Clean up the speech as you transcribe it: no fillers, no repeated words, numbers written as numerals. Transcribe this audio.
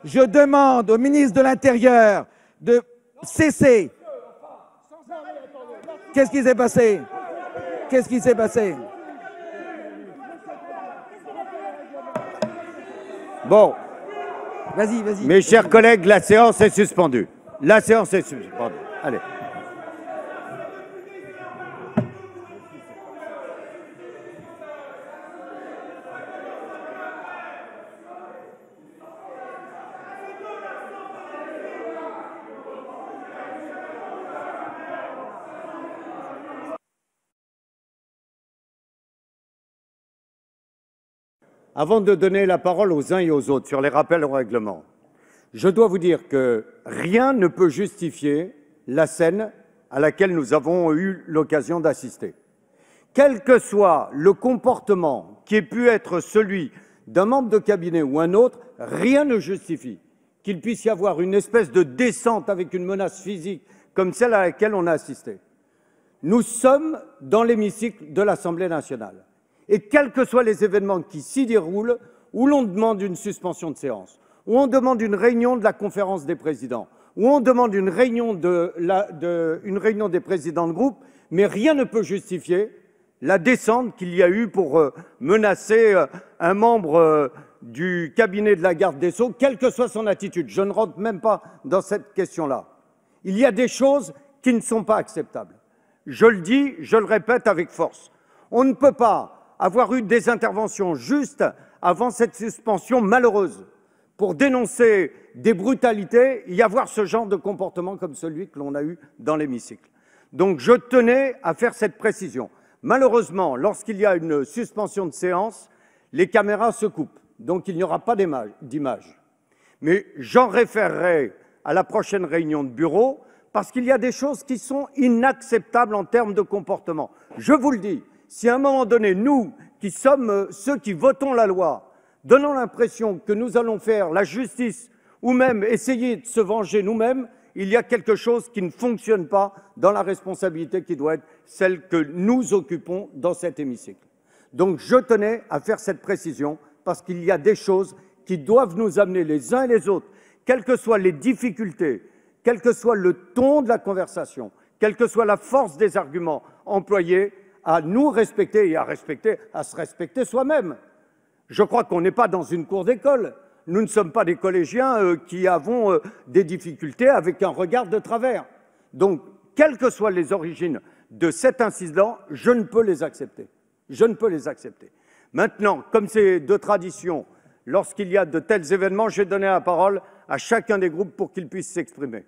Je demande au ministre de l'Intérieur de cesser. Qu'est-ce qui s'est passé? Qu'est-ce qui s'est passé? Bon. Vas-y, vas-y. Mes chers collègues, la séance est suspendue. La séance est suspendue. Allez. Avant de donner la parole aux uns et aux autres sur les rappels au règlement, je dois vous dire que rien ne peut justifier la scène à laquelle nous avons eu l'occasion d'assister. Quel que soit le comportement qui ait pu être celui d'un membre de cabinet ou un autre, rien ne justifie qu'il puisse y avoir une espèce de descente avec une menace physique comme celle à laquelle on a assisté. Nous sommes dans l'hémicycle de l'Assemblée nationale. Et quels que soient les événements qui s'y déroulent, où l'on demande une suspension de séance, où on demande une réunion de la conférence des présidents, où on demande une réunion des présidents de groupe, mais rien ne peut justifier la descente qu'il y a eu pour menacer un membre du cabinet de la garde des Sceaux, quelle que soit son attitude. Je ne rentre même pas dans cette question-là. Il y a des choses qui ne sont pas acceptables. Je le dis, je le répète avec force. On ne peut pas avoir eu des interventions juste avant cette suspension malheureuse pour dénoncer des brutalités et y avoir ce genre de comportement comme celui que l'on a eu dans l'hémicycle. Donc je tenais à faire cette précision. Malheureusement, lorsqu'il y a une suspension de séance, les caméras se coupent, donc il n'y aura pas d'image. Mais j'en référerai à la prochaine réunion de bureau parce qu'il y a des choses qui sont inacceptables en termes de comportement. Je vous le dis. Si à un moment donné, nous, qui sommes ceux qui votons la loi, donnons l'impression que nous allons faire la justice ou même essayer de se venger nous-mêmes, il y a quelque chose qui ne fonctionne pas dans la responsabilité qui doit être celle que nous occupons dans cet hémicycle. Donc je tenais à faire cette précision parce qu'il y a des choses qui doivent nous amener les uns et les autres, quelles que soient les difficultés, quel que soit le ton de la conversation, quelle que soit la force des arguments employés, à nous respecter et à se respecter soi-même. Je crois qu'on n'est pas dans une cour d'école. Nous ne sommes pas des collégiens qui avons des difficultés avec un regard de travers. Donc, quelles que soient les origines de cet incident, je ne peux les accepter. Je ne peux les accepter. Maintenant, comme c'est de tradition, lorsqu'il y a de tels événements, j'ai donné la parole à chacun des groupes pour qu'ils puissent s'exprimer.